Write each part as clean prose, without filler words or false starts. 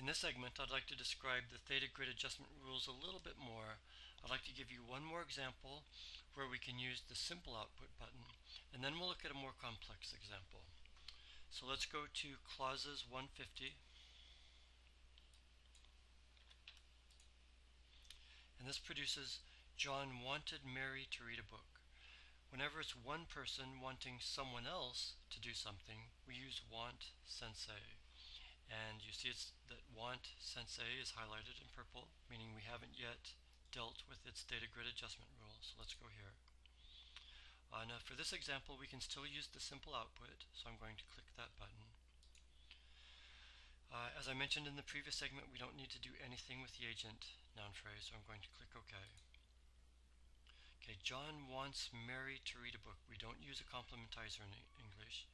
this segment, I'd like to describe the theta grid adjustment rules a little bit more. I'd like to give you one more example where we can use the simple output button, and then we'll look at a more complex example. So let's go to clauses 150. And this produces John wanted Mary to read a book. Whenever it's one person wanting someone else to do something, we use want sensei. And you see that want sensei is highlighted in purple, meaning we haven't yet dealt with its theta grid adjustment rule. So let's go here. Now for this example, we can still use the simple output, so I'm going to click that button. As I mentioned in the previous segment, we don't need to do anything with the agent noun phrase, so I'm going to click OK. Okay, John wants Mary to read a book. We don't use a complementizer in English.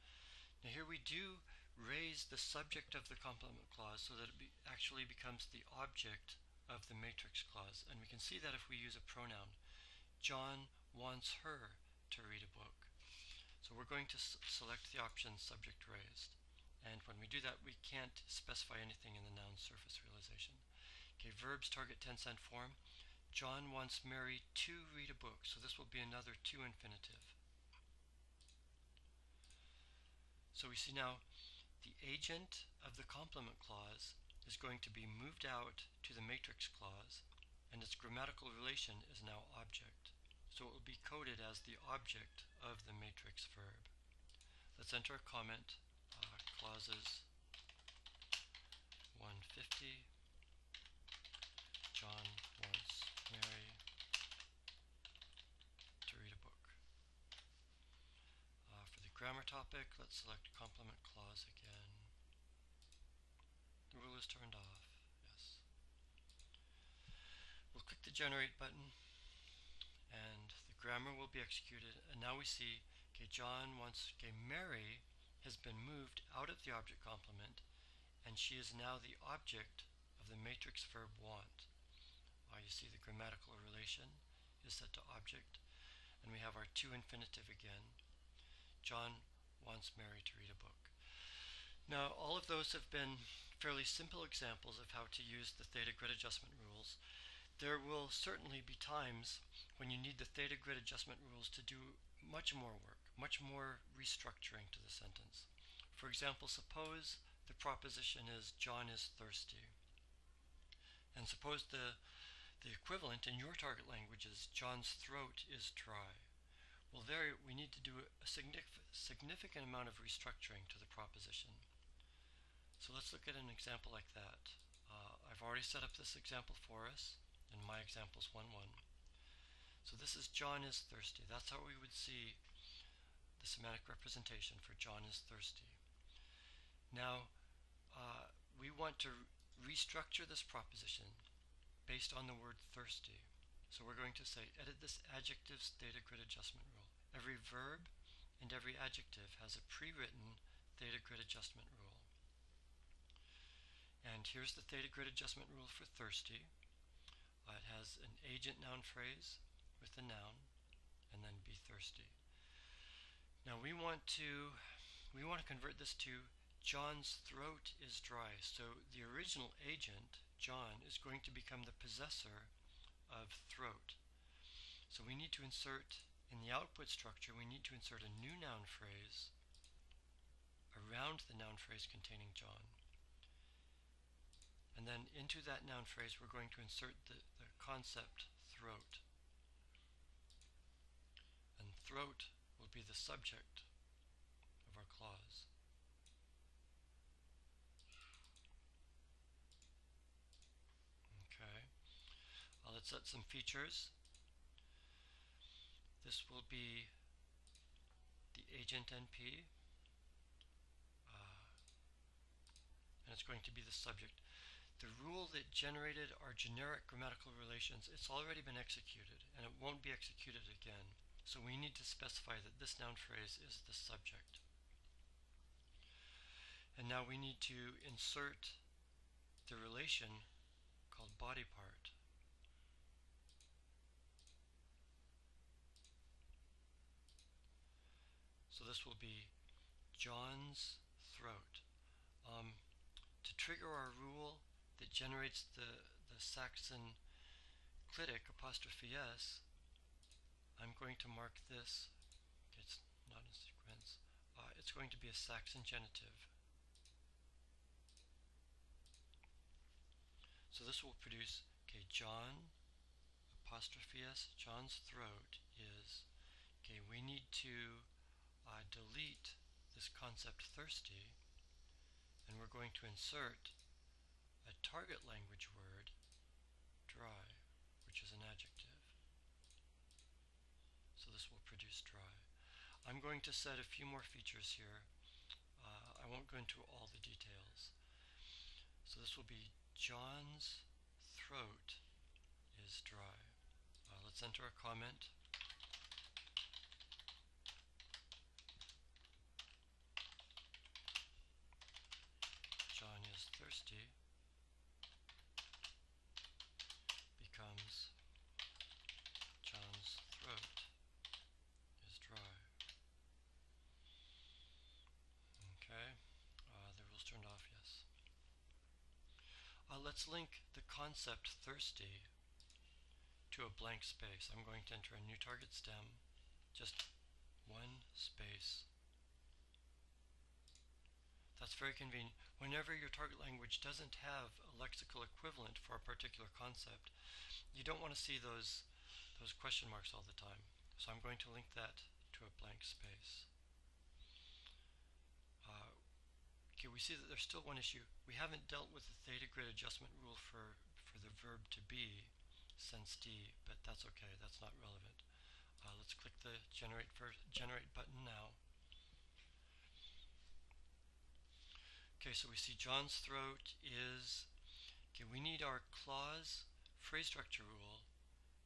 Now here we do raise the subject of the complement clause so that it actually becomes the object of the matrix clause. And we can see that if we use a pronoun. John wants her to read a book. So we're going to select the option subject raised. And when we do that, we can't specify anything in the noun surface realization. Okay, verbs target tense and form. John wants Mary to read a book. So this will be another to infinitive. So we see now the agent of the complement clause is going to be moved out to the matrix clause, and its grammatical relation is now object. So it will be coded as the object of the matrix verb. Let's enter a comment, clauses 150, John wants Mary to read a book. For the grammar topic, let's select complement clause again. The rule is turned off, yes. We'll click the generate button, and the grammar will be executed. And now we see, Mary has been moved out of the object complement, and she is now the object of the matrix verb want. You see the grammatical relation is set to object, and we have our to infinitive again. John wants Mary to read a book. Now, all of those have been fairly simple examples of how to use the theta grid adjustment rules. There will certainly be times when you need the theta grid adjustment rules to do much more work, much more restructuring to the sentence. For example, suppose the proposition is John is thirsty. And suppose the equivalent in your target language is John's throat is dry. Well, there we need to do a significant amount of restructuring to the proposition. So let's look at an example like that. I've already set up this example for us, and my example is 1-1. So this is John is thirsty. That's how we would see the semantic representation for John is thirsty. Now, we want to restructure this proposition based on the word thirsty. So we're going to say, edit this adjective's theta grid adjustment rule. Every verb and every adjective has a pre-written theta grid adjustment rule. And here's the theta grid adjustment rule for thirsty. It has an agent noun phrase with the noun, and then be thirsty. Now we want to convert this to John's throat is dry. So the original agent, John, is going to become the possessor of throat. So we need to insert, in the output structure, we need to insert a new noun phrase around the noun phrase containing John. And then into that noun phrase, we're going to insert the concept throat. And throat will be the subject of our clause. Okay. Let's set some features. This will be the agent NP, and it's going to be the subject. The rule that generated our generic grammatical relations, it's already been executed, and it won't be executed again. So we need to specify that this noun phrase is the subject. And now we need to insert the relation called body part. So this will be John's throat. To trigger our rule, that generates the Saxon clitic apostrophe S, I'm going to mark this. It's not in sequence. It's going to be a Saxon genitive. So this will produce, okay, John apostrophe S, John's throat is, okay, we need to delete this concept thirsty, and we're going to insert a target language word, dry, which is an adjective. So this will produce dry. I'm going to set a few more features here. I won't go into all the details. So this will be John's throat is dry. Let's enter a comment. John is thirsty becomes John's throat is dry. Okay, the rules turned off, yes. Let's link the concept thirsty to a blank space. I'm going to enter a new target stem, just one space. That's very convenient. Whenever your target language doesn't have a lexical equivalent for a particular concept, you don't want to see those question marks all the time. So I'm going to link that to a blank space. Okay, we see that there's still one issue. We haven't dealt with the theta grid adjustment rule for the verb to be, sense D, but that's okay, that's not relevant. Let's click the generate button now. Okay, so we see John's throat is, okay, we need our clause phrase structure rule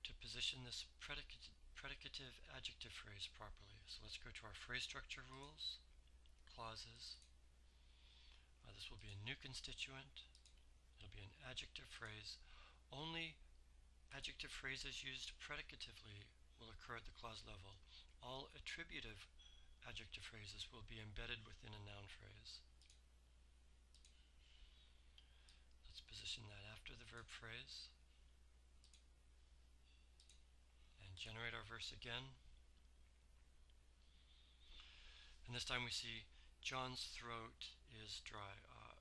to position this predicative adjective phrase properly. So let's go to our phrase structure rules, clauses. This will be a new constituent. It'll be an adjective phrase. Only adjective phrases used predicatively will occur at the clause level. All attributive adjective phrases will be embedded within a noun phrase. Let's position that after the verb phrase and generate our verse again. And this time we see John's throat is dry.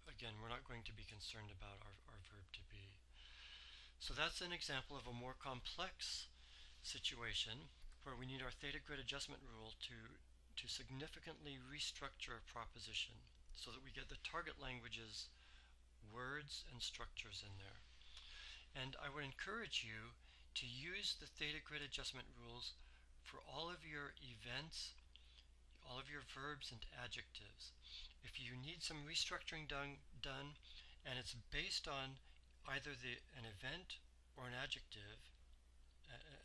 Again, we're not going to be concerned about our verb to be. So that's an example of a more complex situation where we need our theta grid adjustment rule to significantly restructure a proposition so that we get the target language's words and structures in there. And I would encourage you to use the theta grid adjustment rules for all of your events, all of your verbs and adjectives. If you need some restructuring done and it's based on either an event or an adjective,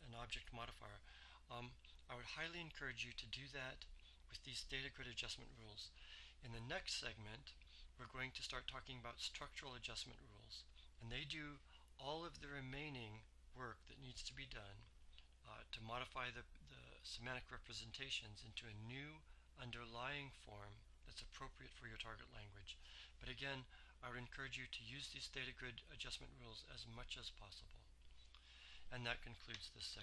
an object modifier, I would highly encourage you to do that with these theta grid adjustment rules. In the next segment, we're going to start talking about structural adjustment rules, and they do all of the remaining work that needs to be done to modify the semantic representations into a new underlying form that's appropriate for your target language. But again, I would encourage you to use these theta grid adjustment rules as much as possible. And that concludes this segment.